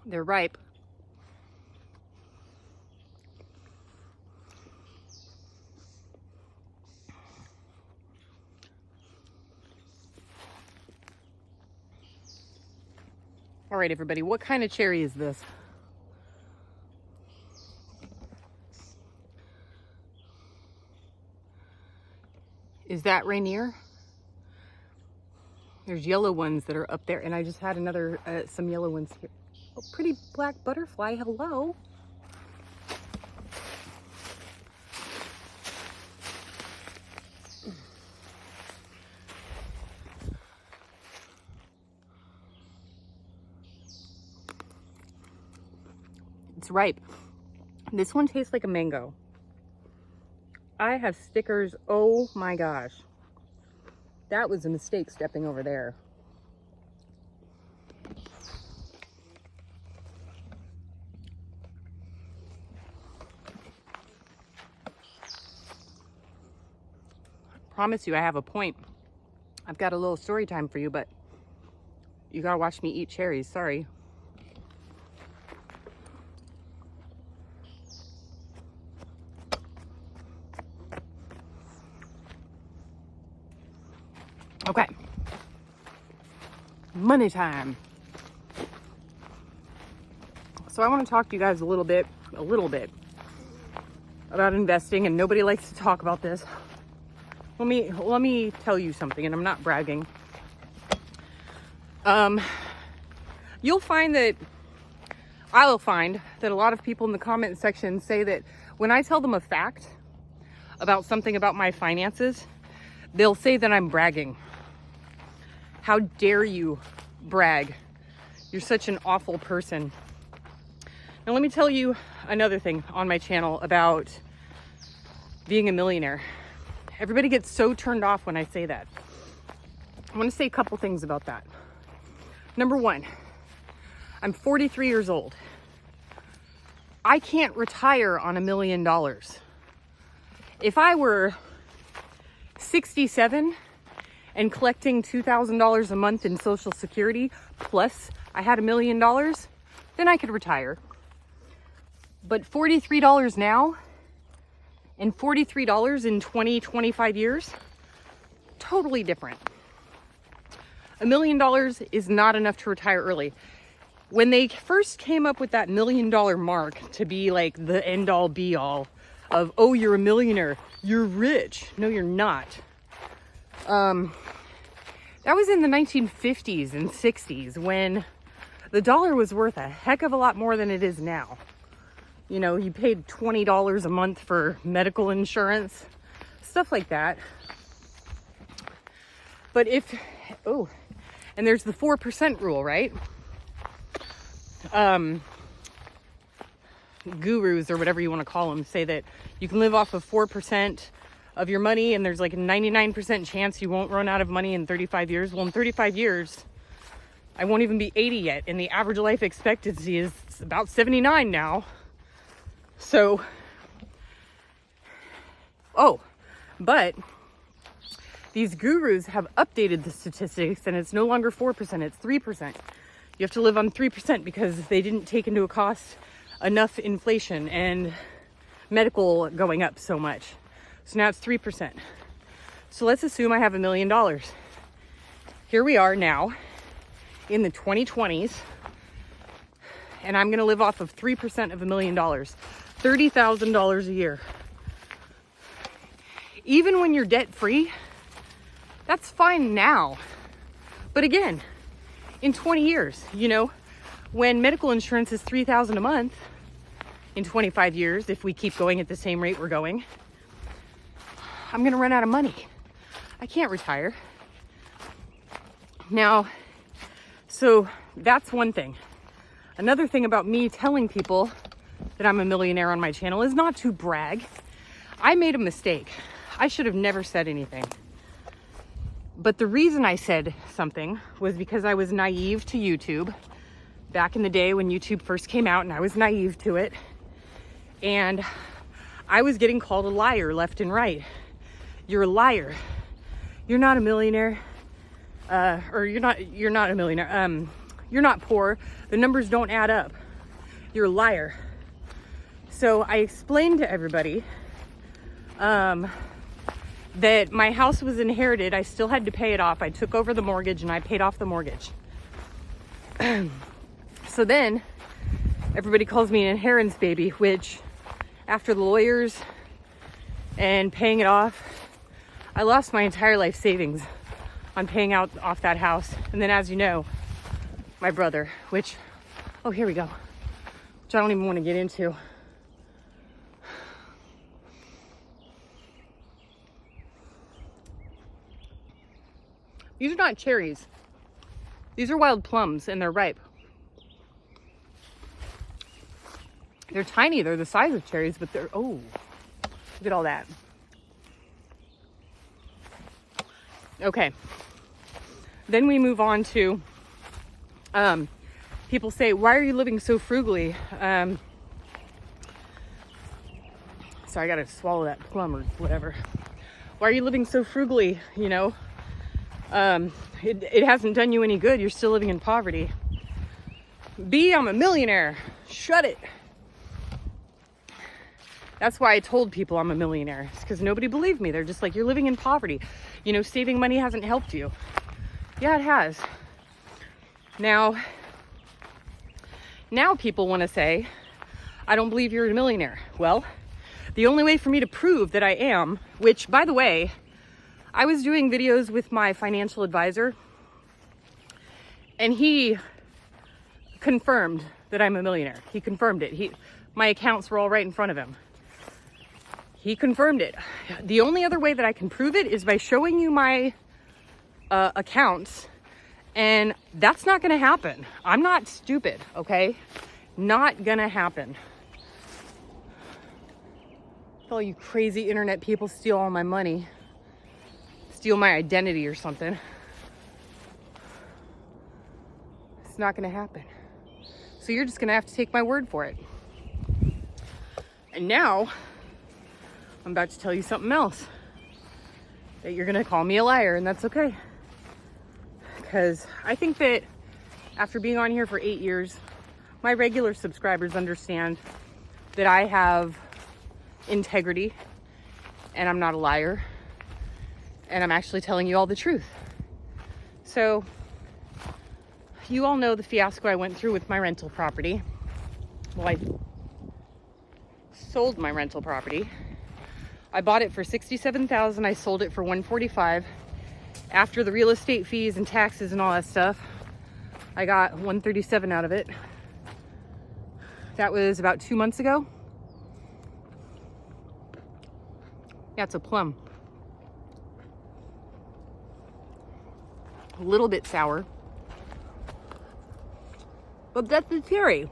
They're ripe. All right, everybody, what kind of cherry is this? Is that Rainier? There's yellow ones that are up there, and I just had another, some yellow ones here. Oh, pretty black butterfly, hello. It's ripe. This one tastes like a mango. I have stickers, oh my gosh. That was a mistake stepping over there. I promise you I have a point. I've got a little story time for you, but you gotta watch me eat cherries, sorry. Okay, money time. So I want to talk to you guys a little bit about investing, and nobody likes to talk about this. Let me tell you something, and I'm not bragging. You'll find that I will find that a lot of people in the comment section say that when I tell them a fact about something about my finances, they'll say that I'm bragging. How dare you brag? You're such an awful person. Now let me tell you another thing on my channel about being a millionaire. Everybody gets so turned off when I say that. I want to say a couple things about that. Number one, I'm 43 years old. I can't retire on $1 million. If I were 67 and collecting $2,000 a month in Social Security, plus I had $1 million, then I could retire. But $43 now and $43 in 20, 25 years, totally different. $1 million is not enough to retire early. When they first came up with that $1 million mark to be like the end all be all of, oh, you're a millionaire, you're rich. No, you're not. That was in the 1950s and 60s when the dollar was worth a heck of a lot more than it is now. You know, you paid $20 a month for medical insurance, stuff like that. But if, oh, and there's the 4% rule, right? Gurus or whatever you want to call them say that you can live off of 4% of your money, and there's like a 99% chance you won't run out of money in 35 years. Well, in 35 years, I won't even be 80 yet, and the average life expectancy is about 79 now. So, oh, but these gurus have updated the statistics, and it's no longer 4%, it's 3%. You have to live on 3% because they didn't take into account enough inflation and medical going up so much. So now it's 3%. So let's assume I have $1 million. Here we are now in the 2020s, and I'm going to live off of 3% of $1 million, $30,000 a year. Even when you're debt free, that's fine now. But again, in 20 years, you know, when medical insurance is $3,000 a month, in 25 years, if we keep going at the same rate we're going, I'm going to run out of money. I can't retire. Now, so that's one thing. Another thing about me telling people that I'm a millionaire on my channel is not to brag. I made a mistake. I should have never said anything. But the reason I said something was because I was naive to YouTube back in the day when YouTube first came out, and I was naive to it. And I was getting called a liar left and right. You're a liar. You're not a millionaire. Or you're not a millionaire. you're not poor. The numbers don't add up. You're a liar. So I explained to everybody that my house was inherited. I still had to pay it off. I took over the mortgage and I paid off the mortgage. So then everybody calls me an inheritance baby, which after the lawyers and paying it off, I lost my entire life savings on paying off that house. And then, as you know, my brother, which, oh, here we go, which I don't even want to get into. These are not cherries. These are wild plums, and they're ripe. They're tiny. They're the size of cherries, but they're, oh, look at all that. Okay. Then we move on to, people say, why are you living so frugally? Sorry, I gotta swallow that plum or whatever. Why are you living so frugally? You know, it hasn't done you any good. You're still living in poverty. B, I'm a millionaire. Shut it. That's why I told people I'm a millionaire. It's because nobody believed me. They're just like, you're living in poverty. You know, saving money hasn't helped you. Yeah, it has. Now people want to say, I don't believe you're a millionaire. Well, the only way for me to prove that I am, which, by the way, I was doing videos with my financial advisor, and he confirmed that I'm a millionaire. He confirmed it. My accounts were all right in front of him. He confirmed it. The only other way that I can prove it is by showing you my accounts, and that's not gonna happen. I'm not stupid, okay? Not gonna happen. If all you crazy internet people steal all my money, steal my identity or something, it's not gonna happen. So you're just gonna have to take my word for it. And now I'm about to tell you something else that you're gonna call me a liar, and that's okay. Because I think that after being on here for 8 years, my regular subscribers understand that I have integrity and I'm not a liar, and I'm actually telling you all the truth. So you all know the fiasco I went through with my rental property. Well, I sold my rental property. I bought it for $67,000. I sold it for $145,000. After the real estate fees and taxes and all that stuff, I got $137,000 out of it. That was about 2 months ago. Yeah, it's a plum. A little bit sour, but that's the cherry.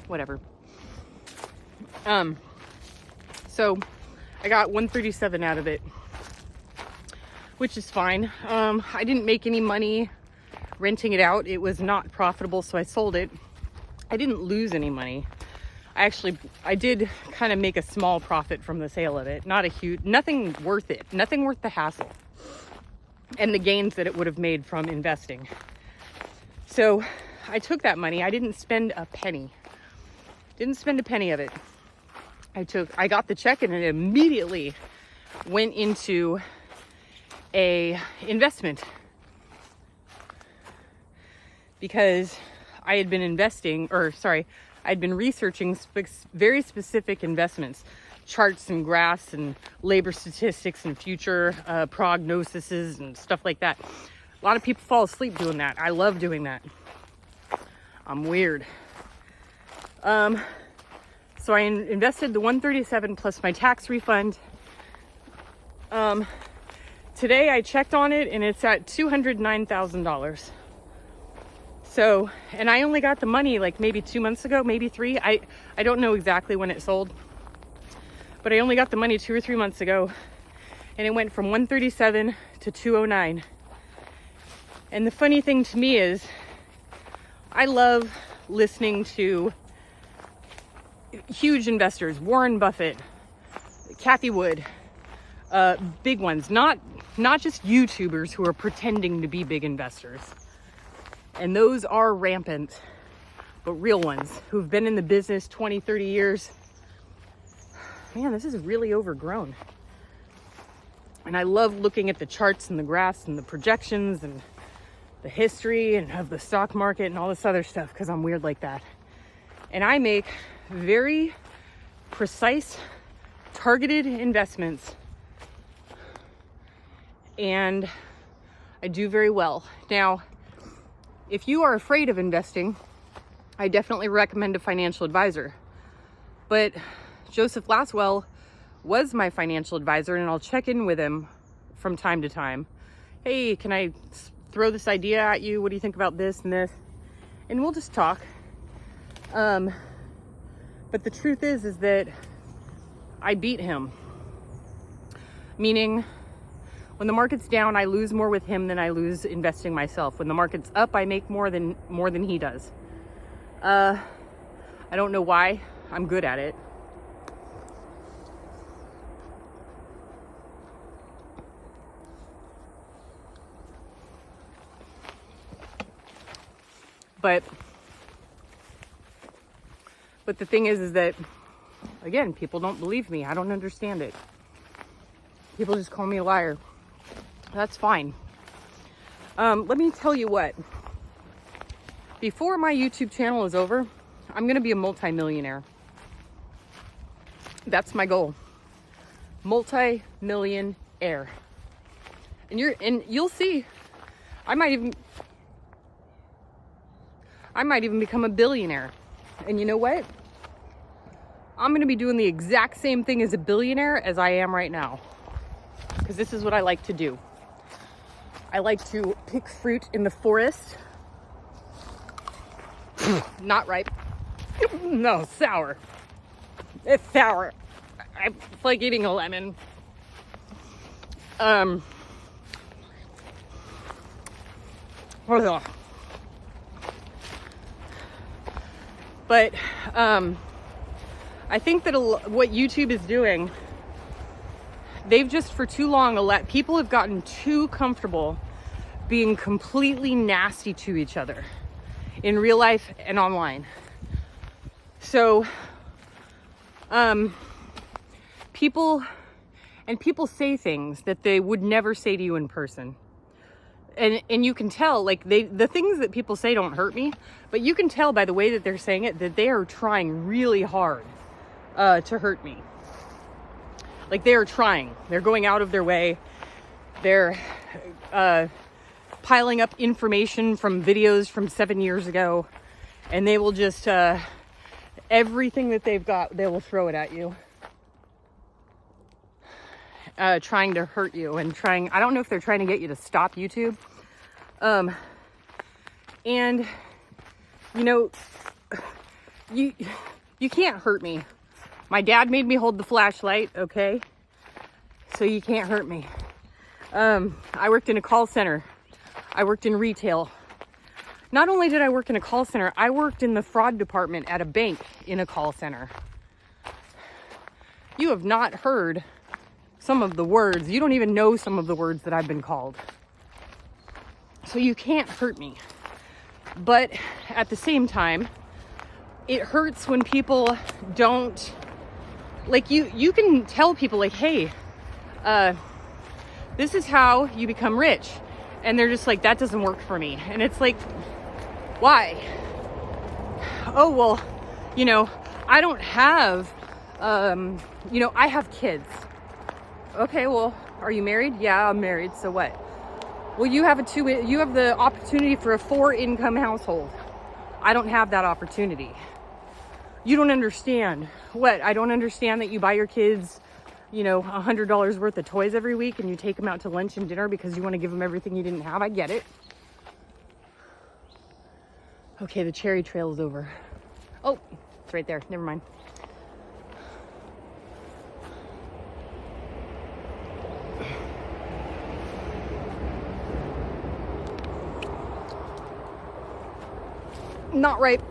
Whatever. So I got $137,000 out of it, which is fine. I didn't make any money renting it out. It was not profitable, so I sold it. I didn't lose any money. I did kind of make a small profit from the sale of it. Not a huge, nothing worth it. Nothing worth the hassle and the gains that it would have made from investing. So I took that money. I didn't spend a penny. Didn't spend a penny of it. I got the check and it immediately went into a investment, because I had been I'd been researching very specific investments, charts and graphs and labor statistics and future prognoses and stuff like that. A lot of people fall asleep doing that. I love doing that. I'm weird. So I invested the $137,000 plus my tax refund. Today I checked on it and it's at $209,000. So, and I only got the money like maybe 2 months ago, maybe 3. I don't know exactly when it sold, but I only got the money 2 or 3 months ago, and it went from $137,000 to $209,000. And the funny thing to me is, I love listening to huge investors, Warren Buffett, Cathie Wood, Big ones, not just YouTubers who are pretending to be big investors. And those are rampant, but real ones who've been in the business 20, 30 years. Man, this is really overgrown. And I love looking at the charts and the graphs and the projections and the history and of the stock market and all this other stuff, because I'm weird like that. And I make very precise, targeted investments, and I do very well. Now, if you are afraid of investing, I definitely recommend a financial advisor. But Joseph Laswell was my financial advisor, and I'll check in with him from time to time. Hey, can I throw this idea at you? What do you think about this and this? And we'll just talk. But the truth is that I beat him. Meaning, when the market's down, I lose more with him than I lose investing myself. When the market's up, I make more than he does. I don't know why. I'm good at it. But the thing is that, again, people don't believe me. I don't understand it. People just call me a liar. That's fine. Let me tell you what. Before my YouTube channel is over, I'm going to be a multi-millionaire. That's my goal. Multi-millionaire. And you'll see. I might even become a billionaire. And you know what? I'm going to be doing the exact same thing as a billionaire as I am right now. Because this is what I like to do. I like to pick fruit in the forest. Not ripe. No, sour. It's sour. It's like eating a lemon. But I think that what YouTube is doing, they've just for too long people have gotten too comfortable being completely nasty to each other in real life and online. So people say things that they would never say to you in person. And you can tell, like, the things that people say don't hurt me, but you can tell by the way that they're saying it that they are trying really hard to hurt me. Like, they are trying. They're going out of their way. They're piling up information from videos from 7 years ago, and they will just everything that they've got, they will throw it at you. Trying to hurt you and I don't know if they're trying to get you to stop YouTube. And you know, you can't hurt me. My dad made me hold the flashlight, okay? So you can't hurt me. I worked in a call center. I worked in retail. Not only did I work in a call center, I worked in the fraud department at a bank in a call center. You have not heard some of the words. You don't even know some of the words that I've been called. So you can't hurt me. But at the same time, it hurts when people don't, like, you can tell people, like, hey, this is how you become rich. And they're just like, that doesn't work for me. And it's like, why? Oh, well, you know, I don't have, you know, I have kids. Okay, well, are you married? Yeah, I'm married. So what? Well, you have the opportunity for a 4-income household. I don't have that opportunity. You don't understand. What? I don't understand that you buy your kids, you know, $100 worth of toys every week and you take them out to lunch and dinner because you want to give them everything you didn't have. I get it. Okay, the cherry trail is over. Oh, it's right there. Never mind. Not ripe.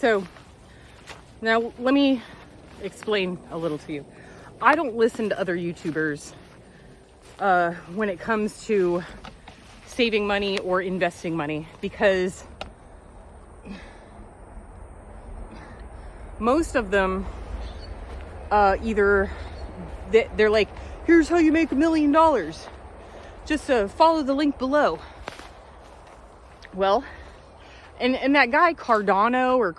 So now let me explain a little to you. I don't listen to other YouTubers when it comes to saving money or investing money, because most of them either they're like, here's how you make $1 million, just follow the link below. Well, and that guy Cardano or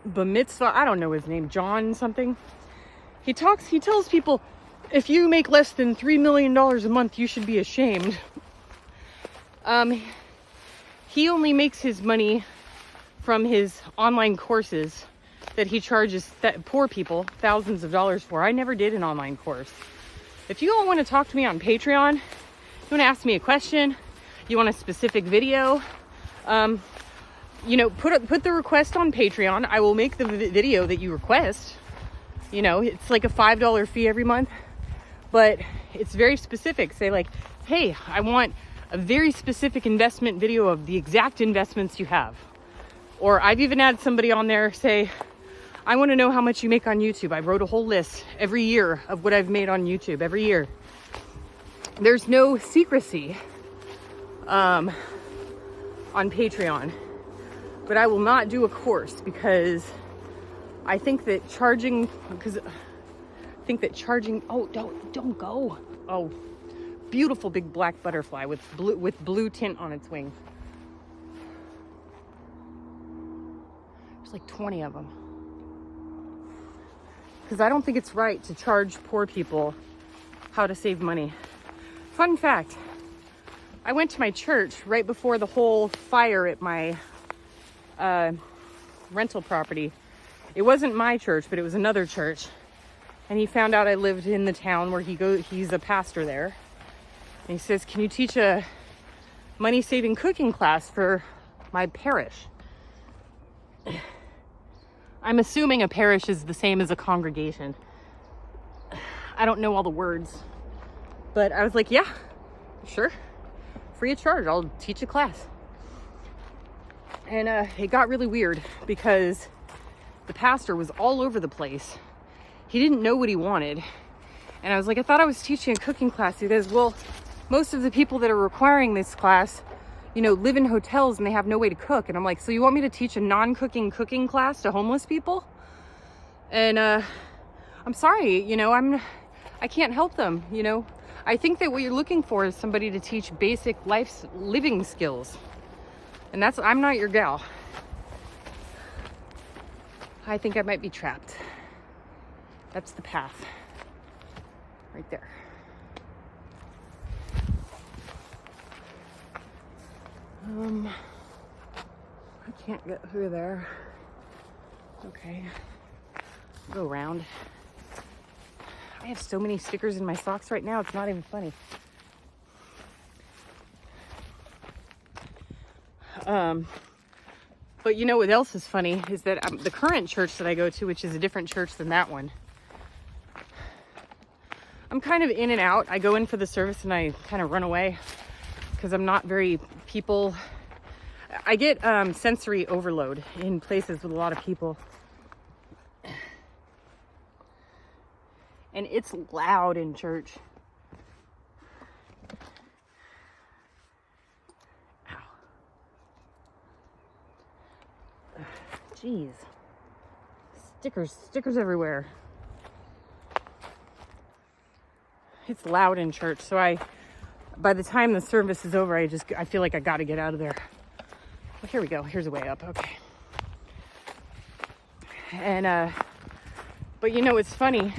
Bamitzvah, I don't know his name, John something, he tells people, if you make less than $3 million a month, you should be ashamed. He only makes his money from his online courses that he charges poor people thousands of dollars for. I never did an online course. If you all want to talk to me on Patreon, you want to ask me a question, you want a specific video, you know, put the request on Patreon. I will make the video that you request. You know, it's like a $5 fee every month, but it's very specific. Say like, hey, I want a very specific investment video of the exact investments you have. Or I've even had somebody on there say, I want to know how much you make on YouTube. I wrote a whole list every year of what I've made on YouTube every year. There's no secrecy on Patreon, but I will not do a course because I think that charging, oh, don't go. Oh, beautiful big black butterfly with blue tint on its wings. There's like 20 of them. Because I don't think it's right to charge poor people how to save money. Fun fact, I went to my church right before the whole fire at my rental property. It wasn't my church, but it was another church. And he found out I lived in the town where he's a pastor there. And he says, can you teach a money-saving cooking class for my parish? I'm assuming a parish is the same as a congregation. I don't know all the words, but I was like, yeah, sure. Free of charge, I'll teach a class. And it got really weird because the pastor was all over the place. He didn't know what he wanted. And I was like, I thought I was teaching a cooking class. He goes, well, most of the people that are requiring this class, you know, live in hotels and they have no way to cook. And I'm like, so you want me to teach a non-cooking cooking class to homeless people? And I'm sorry, you know, I can't help them, you know. I think that what you're looking for is somebody to teach basic living skills. And I'm not your gal. I think I might be trapped. That's the path. Right there. I can't get through there. Okay. Go around. I have so many stickers in my socks right now, it's not even funny. But you know what else is funny is that the current church that I go to, which is a different church than that one, I'm kind of in and out. I go in for the service and I kind of run away because I'm not very people. I get sensory overload in places with a lot of people. And it's loud in church. Ow. Jeez. Stickers everywhere. It's loud in church, so by the time the service is over, I feel like I gotta get out of there. Well, here we go. Here's a way up. Okay. And but you know, it's funny.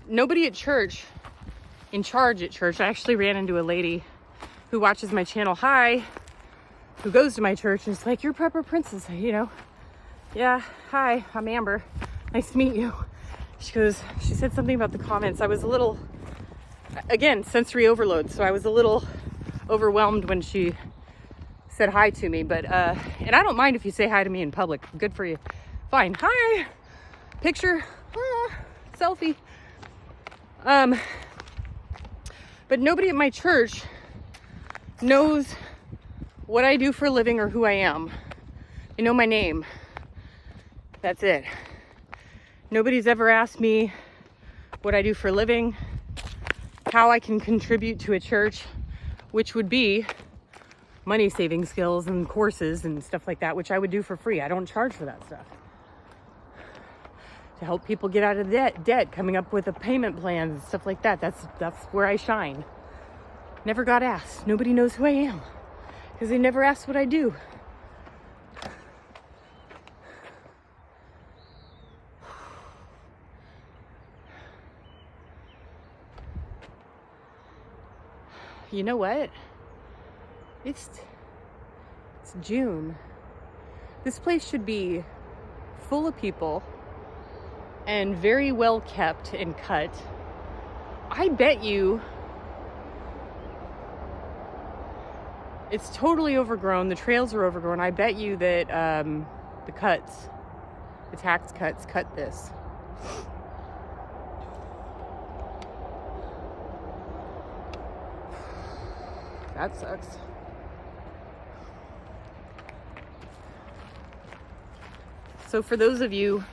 Nobody at church, in charge at church. I actually ran into a lady who watches my channel, who goes to my church, and it's like, you're Prepper Princess, you know? Yeah, hi, I'm Amber. Nice to meet you. She said something about the comments. I was a little, again, sensory overload, so I was a little overwhelmed when she said hi to me, but, and I don't mind if you say hi to me in public. Good for you. Fine. Hi. Picture. Selfie. But nobody at my church knows what I do for a living or who I am. They know my name. That's it. Nobody's ever asked me what I do for a living, how I can contribute to a church, which would be money saving skills and courses and stuff like that, which I would do for free. I don't charge for that stuff. To help people get out of debt, coming up with a payment plan and stuff like that. That's where I shine. Never got asked. Nobody knows who I am because they never asked what I do. You know what? It's June. This place should be full of people and very well kept and cut. I bet you it's totally overgrown. The trails are overgrown. I bet you that the tax cuts cut this. That sucks. So for those of you,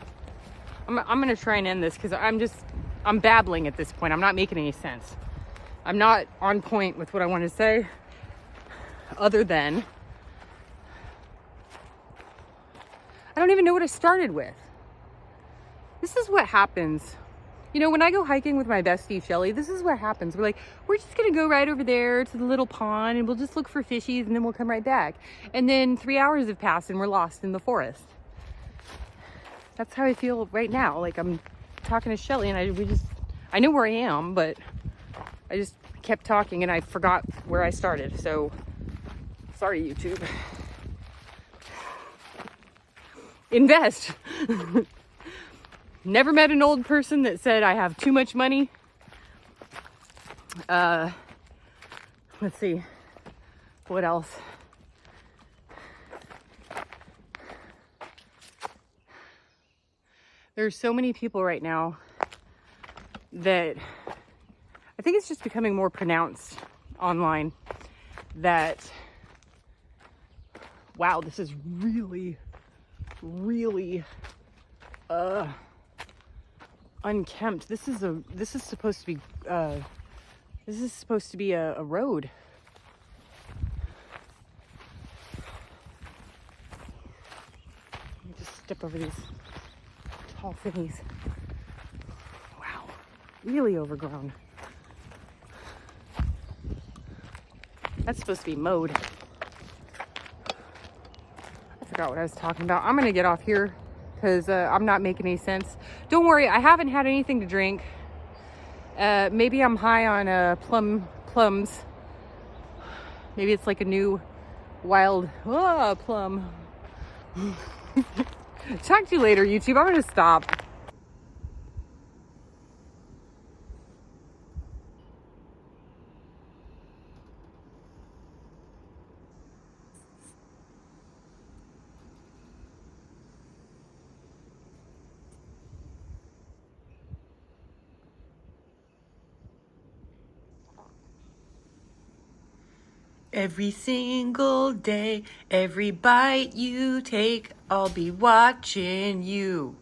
I'm going to try and end this because I'm babbling at this point. I'm not making any sense. I'm not on point with what I want to say other than I don't even know what I started with. This is what happens. You know, when I go hiking with my bestie, Shelly, this is what happens. We're just going to go right over there to the little pond and we'll just look for fishies and then we'll come right back. And then 3 hours have passed and we're lost in the forest. That's how I feel right now. Like I'm talking to Shelly and I know where I am, but I just kept talking and I forgot where I started. So sorry, YouTube. Invest. Never met an old person that said I have too much money. Let's see. What else? There's so many people right now that I think it's just becoming more pronounced online that, wow, this is really, really unkempt. This is supposed to be a road. Let me just step over these tall thingies. Wow, really overgrown. That's supposed to be mowed. I forgot what I was talking about. I'm gonna get off here because I'm not making any sense. Don't worry, I haven't had anything to drink. Maybe I'm high on plums. Maybe it's like a new wild plum. Talk to you later, YouTube. I'm gonna stop. Every single day, every bite you take, I'll be watching you.